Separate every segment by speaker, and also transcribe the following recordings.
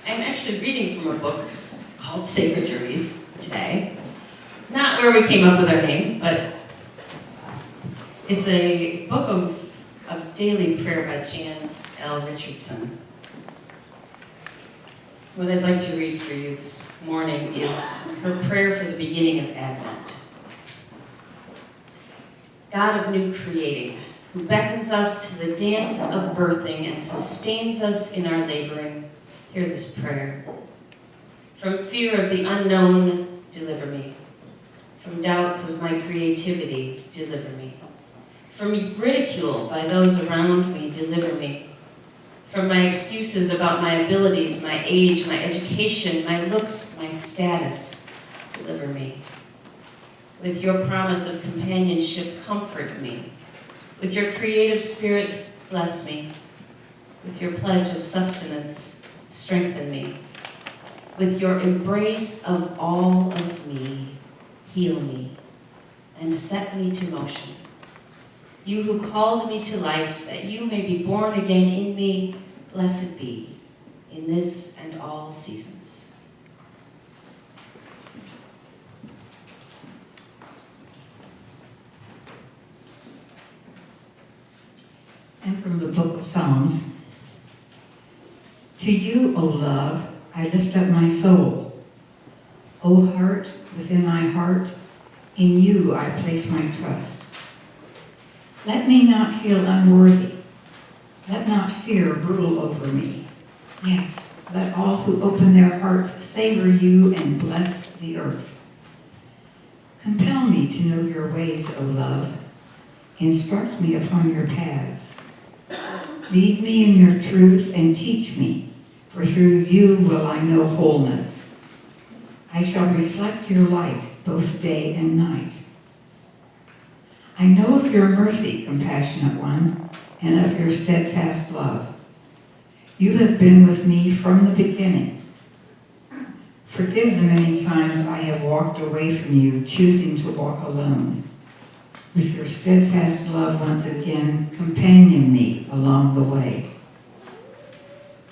Speaker 1: I'm actually reading from a book called Sacred Journeys today. Not where we came up with our name, but it's a book of daily prayer by Jan L. Richardson. What I'd like to read for you this morning is her prayer for the beginning of Advent. God of new creating, who beckons us to the dance of birthing and sustains us in our laboring, hear this prayer. From fear of the unknown, deliver me. From doubts of my creativity, deliver me. From ridicule by those around me, deliver me. From my excuses about my abilities, my age, my education, my looks, my status, deliver me. With your promise of companionship, comfort me. With your creative spirit, bless me. With your pledge of sustenance, strengthen me. With your embrace of all of me, heal me, and set me to motion. You who called me to life, that you may be born again in me, blessed be, in this and all seasons.
Speaker 2: And from the book of Psalms, to you, O love, I lift up my soul. O heart within my heart, in you I place my trust. Let me not feel unworthy. Let not fear rule over me. Yes, let all who open their hearts savor you and bless the earth. Compel me to know your ways, O love. Instruct me upon your paths. Lead me in your truth and teach me, for through you will I know wholeness. I shall reflect your light both day and night. I know of your mercy, compassionate one, and of your steadfast love. You have been with me from the beginning. Forgive the many times I have walked away from you, choosing to walk alone. With your steadfast love once again, companion me along the way.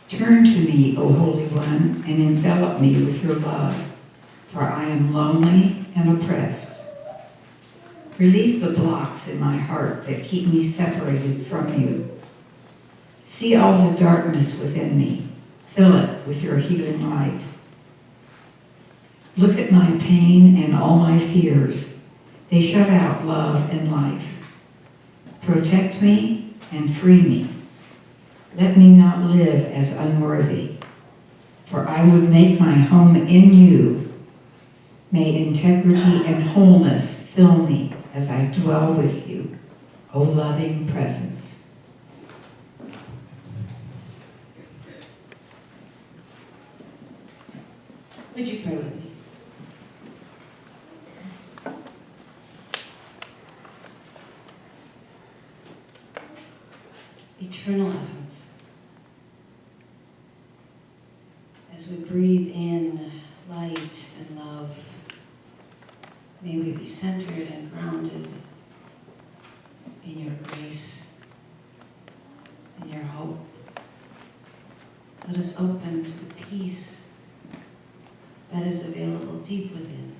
Speaker 2: Turn to me, O Holy One, and envelop me with your love, for I am lonely and oppressed. Relieve the blocks in my heart that keep me separated from you. See all the darkness within me. Fill it with your healing light. Look at my pain and all my fears. They shut out love and life. Protect me and free me. Let me not live as unworthy, for I would make my home in you. May integrity and wholeness fill me as I dwell with you, O loving presence.
Speaker 1: Would you pray with me? Eternal essence, as we breathe in light and love, may we be centered and grounded in your grace and your hope. Let us open to the peace that is available deep within.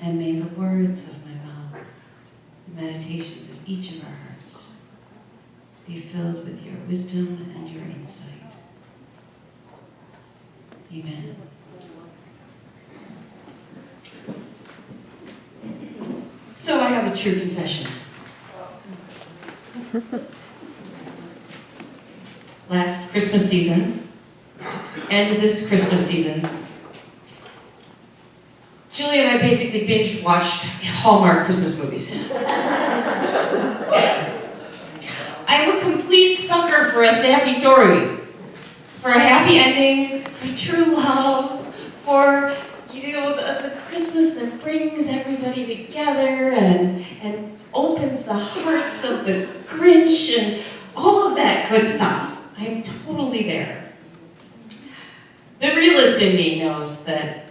Speaker 1: And may the words of my mouth, the meditations of each of our hearts, be filled with your wisdom and your insight. Amen. So I have a true confession. Last Christmas season, and this Christmas season, Julie and I basically binge watched Hallmark Christmas movies. I'm a complete sucker for a happy story, for a happy ending, for true love, for the Christmas that brings everybody together and opens the hearts of the Grinch and all of that good stuff. I'm totally there. The realist in me knows that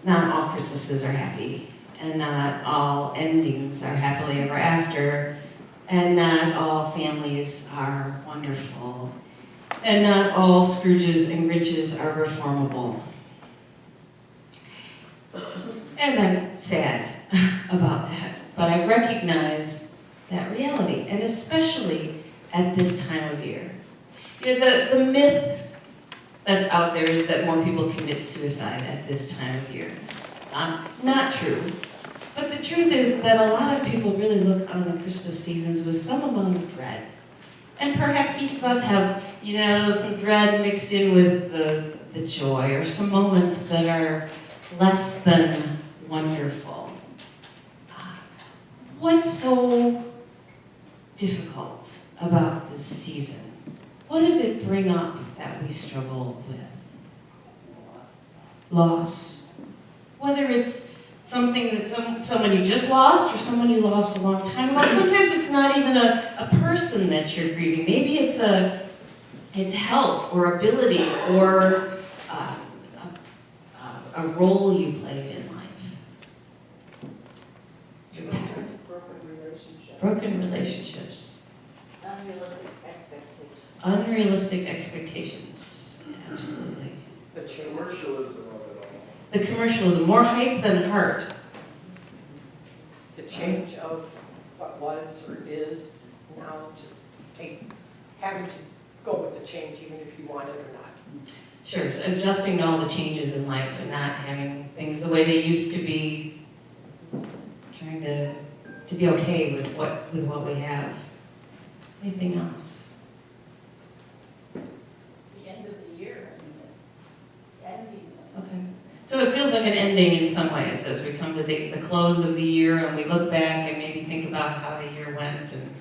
Speaker 1: not all Christmases are happy, and not all endings are happily ever after, and not all families are wonderful. And not all Scrooges and Grinches are reformable. And I'm sad about that, but I recognize that reality, and especially at this time of year. You know, the myth that's out there is that more people commit suicide at this time of year. Not true. But the truth is that a lot of people really look on the Christmas seasons with some amount of dread. And perhaps each of us have, you know, some dread mixed in with the joy, or some moments that are less than wonderful. What's so difficult about this season? What does it bring up that we struggle with? Loss. Whether it's something that someone you just lost or someone you lost a long time ago. Sometimes it's not even a person that you're grieving. Maybe it's health or ability or a role you played in life. Broken relationships. Unrealistic expectations. Absolutely.
Speaker 3: The commercialism of it all.
Speaker 1: The commercialism, more hype than heart.
Speaker 4: The change of what was or is now, just having to go with the change even if you want it or not.
Speaker 1: Sure, so adjusting to all the changes in life and not having things the way they used to be. Trying to be okay with what we have. Anything else?
Speaker 5: It's the end of the year, ending.
Speaker 1: Okay. So it feels like an ending in some ways as we come to the close of the year and we look back and maybe think about how the year went and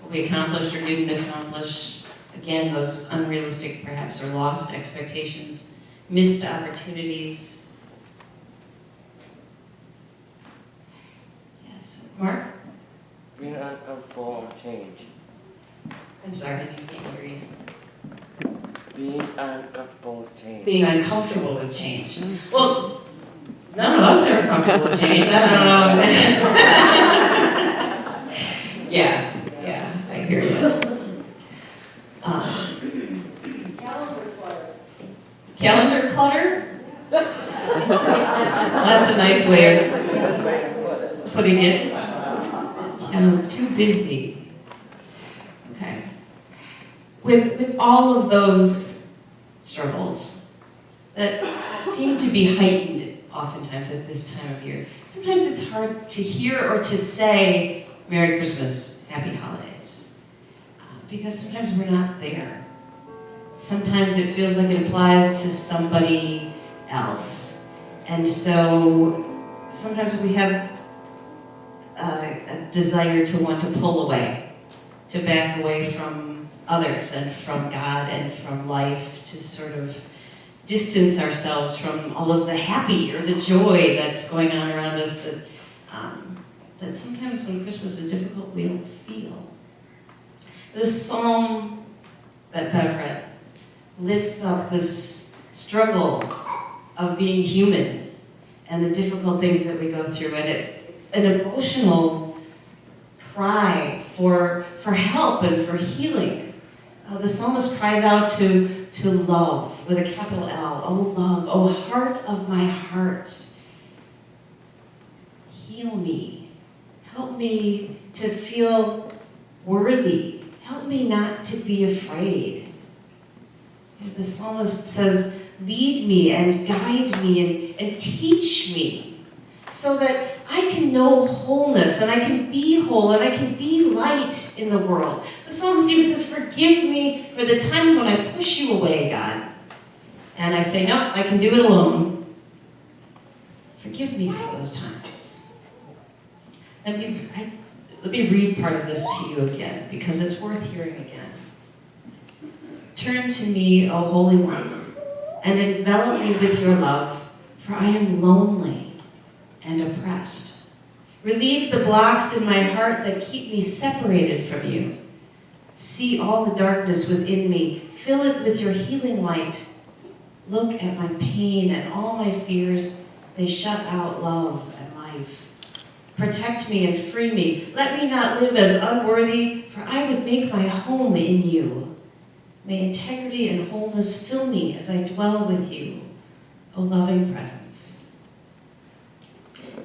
Speaker 1: what we accomplished or didn't accomplish. Again, those unrealistic perhaps or lost expectations, missed opportunities. Yes, Mark?
Speaker 6: Being uncomfortable with change.
Speaker 1: I'm sorry, I can't hear you.
Speaker 6: Being uncomfortable with change.
Speaker 1: Being uncomfortable with change. Well, none of us are comfortable with change. I don't know. Yeah, I hear you.
Speaker 5: Calendar clutter.
Speaker 1: Calendar clutter? That's a nice way of putting it. I'm too busy. Okay. With all of those struggles that seem to be heightened oftentimes at this time of year, sometimes it's hard to hear or to say Merry Christmas, Happy Holidays, because sometimes we're not there. Sometimes it feels like it applies to somebody else. And so sometimes we have a desire to want to pull away, to back away from others and from God and from life, to sort of distance ourselves from all of the happy or the joy that's going on around us that sometimes when Christmas is difficult, we don't feel. This psalm that Bev read lifts up this struggle of being human and the difficult things that we go through, and it's an emotional cry for help and for healing. The psalmist cries out to love with a capital L. Oh love, oh heart of my hearts, heal me. Help me to feel worthy. Help me not to be afraid. The psalmist says, lead me and guide me and teach me so that I can know wholeness and I can be whole and I can be light in the world. The psalmist even says, forgive me for the times when I push you away, God. And I say, no, I can do it alone. Forgive me for those times. Let me read part of this to you again, because it's worth hearing again. Turn to me, O Holy One, and envelop me with your love, for I am lonely and oppressed. Relieve the blocks in my heart that keep me separated from you. See all the darkness within me. Fill it with your healing light. Look at my pain and all my fears. They shut out love and life. Protect me and free me. Let me not live as unworthy, for I would make my home in you. May integrity and wholeness fill me as I dwell with you, O loving presence.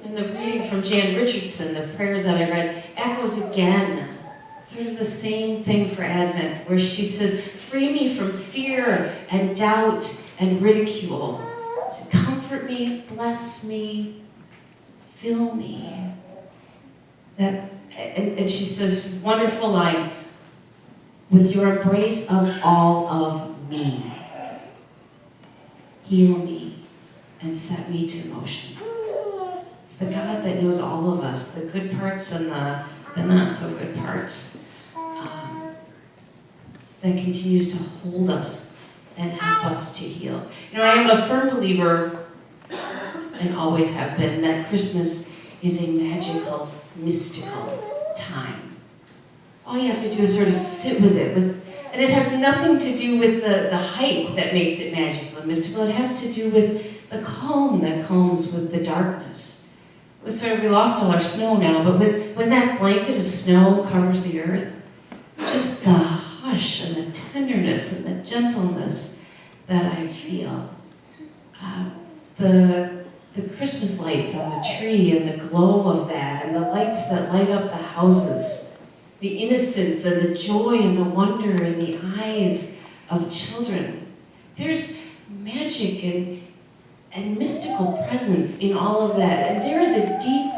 Speaker 1: And the reading from Jan Richardson, the prayer that I read, echoes again sort of the same thing for Advent, where she says, free me from fear and doubt and ridicule. Comfort me, bless me, fill me. And she says, this wonderful line, with your embrace of all of me, heal me and set me to motion. It's the God that knows all of us, the good parts and the not so good parts, that continues to hold us and help us to heal. You know, I am a firm believer, and always have been, that Christmas is a magical, mystical time. All you have to do is sort of sit with it, and it has nothing to do with the hype that makes it magical and mystical. It has to do with the calm that comes with the darkness. We lost all our snow now, but when that blanket of snow covers the earth, just the hush and the tenderness and the gentleness that I feel. The Christmas lights on the tree and the glow of that, and the lights that light up the houses, the innocence and the joy and the wonder in the eyes of children. There's magic and mystical presence in all of that. And there is a deep,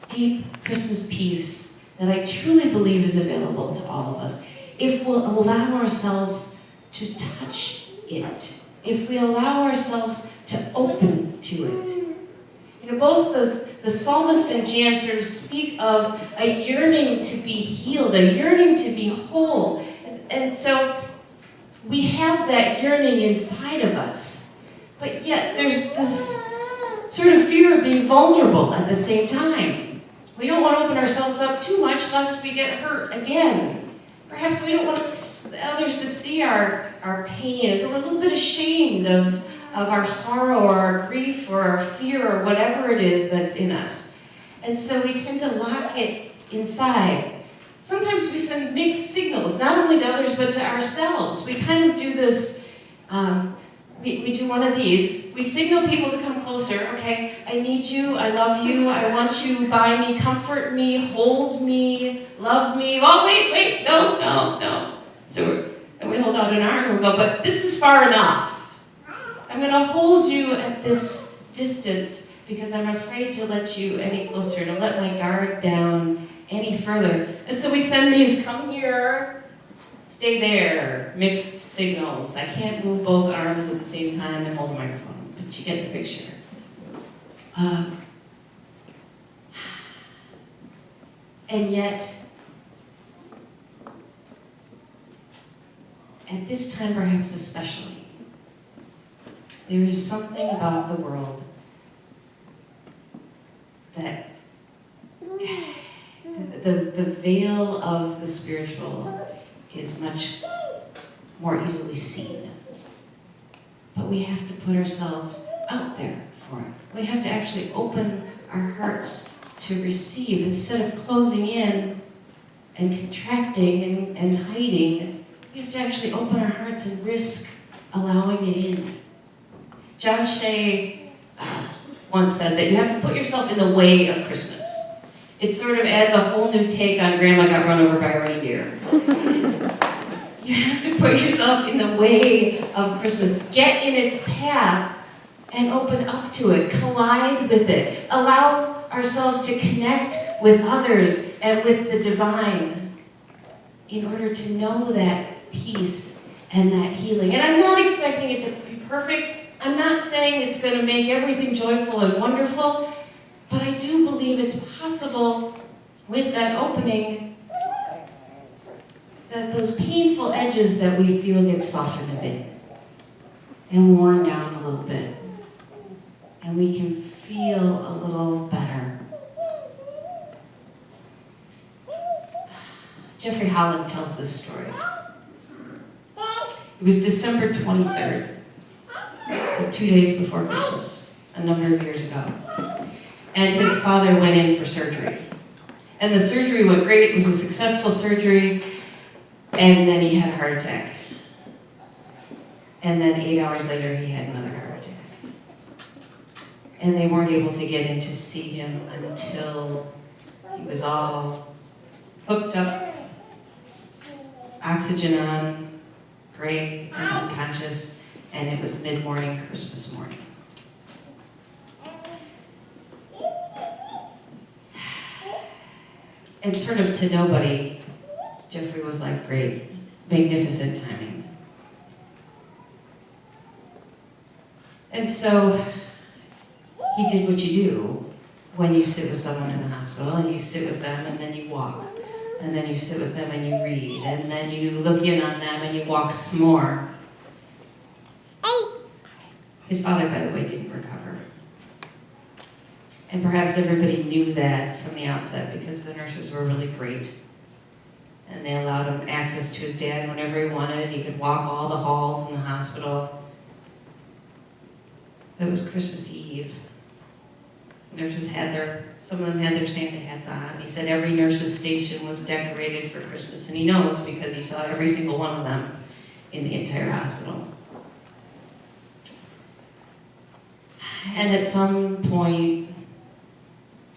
Speaker 1: deep Christmas peace that I truly believe is available to all of us if we'll allow ourselves to touch it, if we allow ourselves to open to it. You know, both the psalmist and Jan sort of speak of a yearning to be healed, a yearning to be whole. And so we have that yearning inside of us, but yet there's this sort of fear of being vulnerable at the same time. We don't want to open ourselves up too much lest we get hurt again. Perhaps we don't want others to see our pain, and so we're a little bit ashamed of our sorrow or our grief or our fear or whatever it is that's in us. And so we tend to lock it inside. Sometimes we send mixed signals, not only to others, but to ourselves. We kind of do this, we do one of these. We signal people to come closer. Okay, I need you, I love you, I want you by me, comfort me, hold me, love me. Oh, wait, no. And we hold out an arm and we go, but this is far enough. I'm going to hold you at this distance because I'm afraid to let you any closer, to let my guard down any further. And so we send these, come here, stay there, mixed signals. I can't move both arms at the same time and hold a microphone, but you get the picture. And yet, at this time perhaps especially, there is something about the world that the veil of the spiritual is much more easily seen. But we have to put ourselves out there for it. We have to actually open our hearts to receive instead of closing in and contracting and hiding. We have to actually open our hearts and risk allowing it in. John Shea once said that you have to put yourself in the way of Christmas. It sort of adds a whole new take on Grandma got run over by a reindeer. You have to put yourself in the way of Christmas. Get in its path and open up to it. Collide with it. Allow ourselves to connect with others and with the divine in order to know that peace and that healing. And I'm not expecting it to be perfect. I'm not saying it's going to make everything joyful and wonderful, but I do believe it's possible with that opening that those painful edges that we feel get softened a bit and worn down a little bit, and we can feel a little better. Jeffrey Holland tells this story. It was December 23rd. So 2 days before Christmas, a number of years ago. And his father went in for surgery. And the surgery went great. It was a successful surgery. And then he had a heart attack. And then 8 hours later, he had another heart attack. And they weren't able to get in to see him until he was all hooked up, oxygen on, gray and unconscious, and it was mid-morning, Christmas morning. And sort of to nobody, Jeffrey was like, great, magnificent timing. And so he did what you do when you sit with someone in the hospital, and you sit with them and then you walk, and then you sit with them and you read, and then you look in on them and you walk some more. His father, by the way, didn't recover. And perhaps everybody knew that from the outset because the nurses were really great. And they allowed him access to his dad whenever he wanted. He could walk all the halls in the hospital. It was Christmas Eve. Nurses some of them had their Santa hats on. He said every nurse's station was decorated for Christmas, and he knows because he saw every single one of them in the entire hospital. And at some point,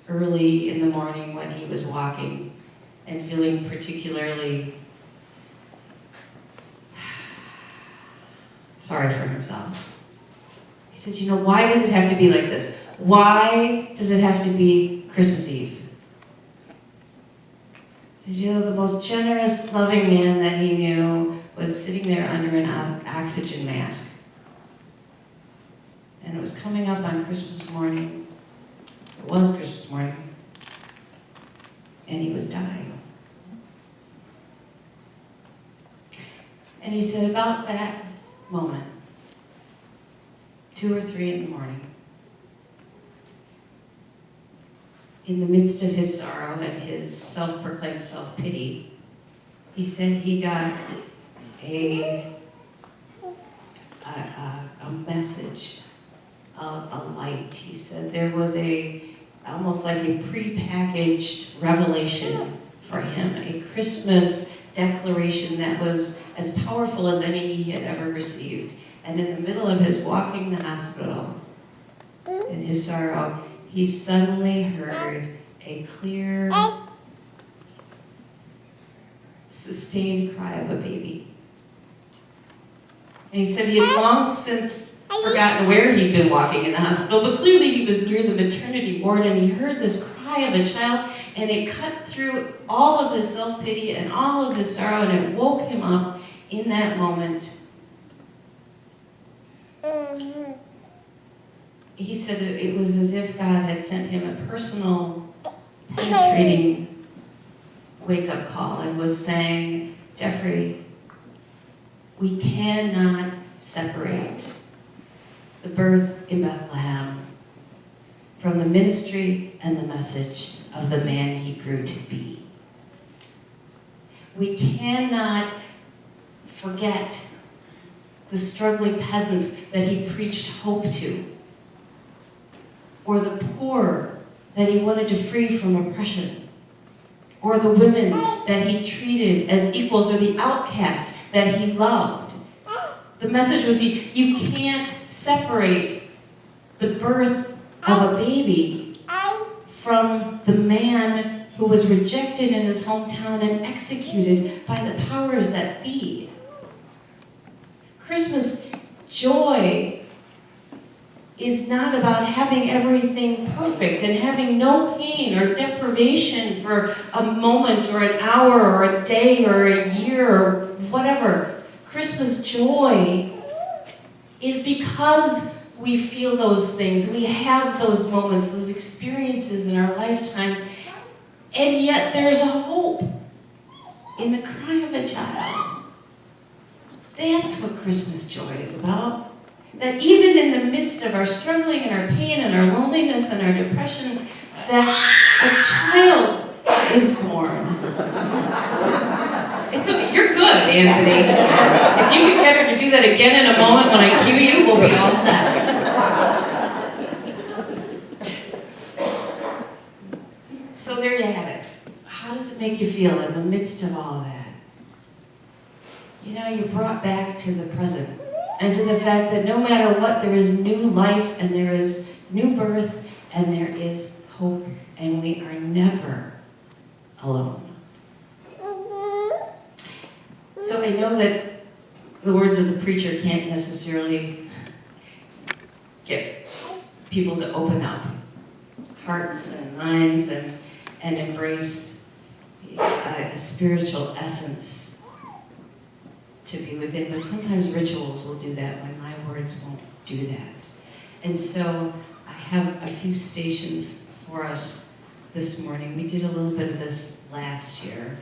Speaker 1: early in the morning when he was walking and feeling particularly sorry for himself, he said, you know, why does it have to be like this? Why does it have to be Christmas Eve? He said, you know, the most generous, loving man that he knew was sitting there under an oxygen mask. And it was coming up on Christmas morning. It was Christmas morning. And he was dying. And he said about that moment, 2 or 3 in the morning, in the midst of his sorrow and his self-proclaimed self-pity, he said he got a message, a light. He said there was almost like a prepackaged revelation for him, a Christmas declaration that was as powerful as any he had ever received. And in the middle of his walking the hospital, in his sorrow, he suddenly heard a clear, sustained cry of a baby. And he said he had long since forgotten where he'd been walking in the hospital, but clearly he was near the maternity ward, and he heard this cry of a child, and it cut through all of his self-pity and all of his sorrow, and it woke him up in that moment. He said it was as if God had sent him a personal, penetrating wake-up call and was saying, Jeffrey, we cannot separate the birth in Bethlehem from the ministry and the message of the man he grew to be. We cannot forget the struggling peasants that he preached hope to, or the poor that he wanted to free from oppression, or the women that he treated as equals, or the outcast that he loved. The message was you can't separate the birth of a baby from the man who was rejected in his hometown and executed by the powers that be. Christmas joy is not about having everything perfect and having no pain or deprivation for a moment or an hour or a day or a year or whatever. Christmas joy is because we feel those things, we have those moments, those experiences in our lifetime, and yet there's a hope in the cry of a child. That's what Christmas joy is about. That even in the midst of our struggling and our pain and our loneliness and our depression, that a child is born. It's okay. You're good, Anthony. If you could get her to do that again in a moment when I cue you, we'll be all set. So there you have it. How does it make you feel in the midst of all that? You know, you're brought back to the present. and to the fact that no matter what, there is new life and there is new birth and there is hope, and we are never alone. So I know that the words of the preacher can't necessarily get people to open up hearts and minds and embrace a spiritual essence to be within, but sometimes rituals will do that when my words won't do that. And so I have a few stations for us this morning. We did a little bit of this last year,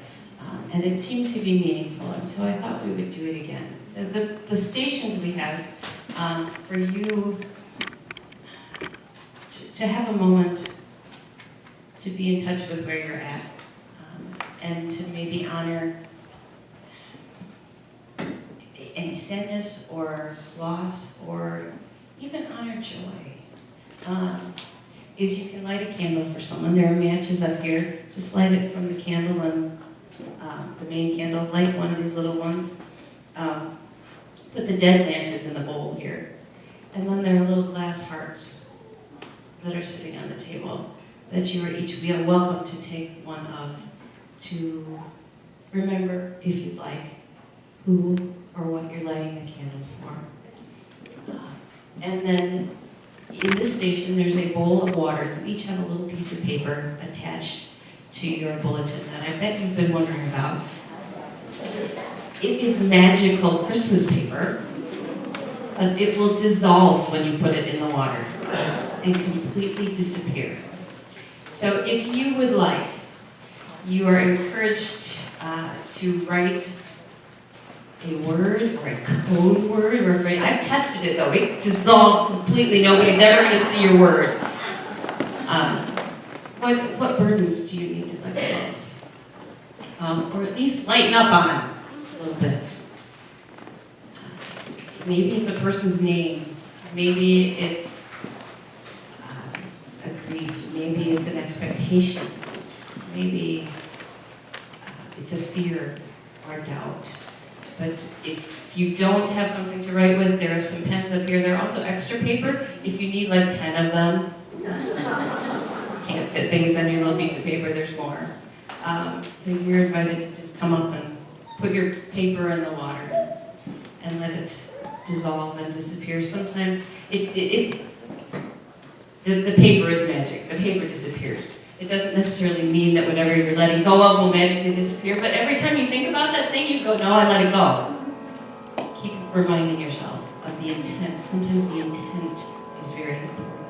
Speaker 1: and it seemed to be meaningful, and so I thought we would do it again. So the stations we have for you to have a moment to be in touch with where you're at, and to maybe honor any sadness or loss, or even honor joy, is you can light a candle for someone. There are matches up here. Just light it from the candle and the main candle. Light one of these little ones. Put the dead matches in the bowl here. And then there are little glass hearts that are sitting on the table that you are each welcome to take one of, to remember, if you'd like, who or what you're lighting the candle for. And then in this station, there's a bowl of water. You each have a little piece of paper attached to your bulletin that I bet you've been wondering about. It is magical Christmas paper, because it will dissolve when you put it in the water and completely disappear. So if you would like, you are encouraged to write a word or a code word or a phrase. I've tested it though. It dissolves completely. Nobody's ever going to see your word. What burdens do you need to let go of? Or at least lighten up on a little bit. Maybe it's a person's name. Maybe it's a grief. Maybe it's an expectation. Maybe it's a fear or doubt. But if you don't have something to write with, there are some pens up here. There are also extra paper. If you need like 10 of them, can't fit things on your little piece of paper, there's more. So you're invited to just come up and put your paper in the water and let it dissolve and disappear. Sometimes the paper is magic. The paper disappears. It doesn't necessarily mean that whatever you're letting go of will magically disappear, but every time you think about that thing, you go, no, I let it go. Keep reminding yourself of the intent. Sometimes the intent is very important.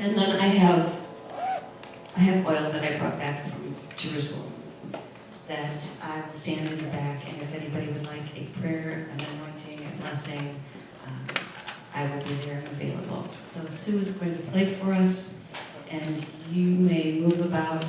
Speaker 1: And then I have oil that I brought back from Jerusalem that I will stand in the back, and if anybody would like a prayer, an anointing, a blessing, I will be there and available. So Sue is going to play for us, and you may move about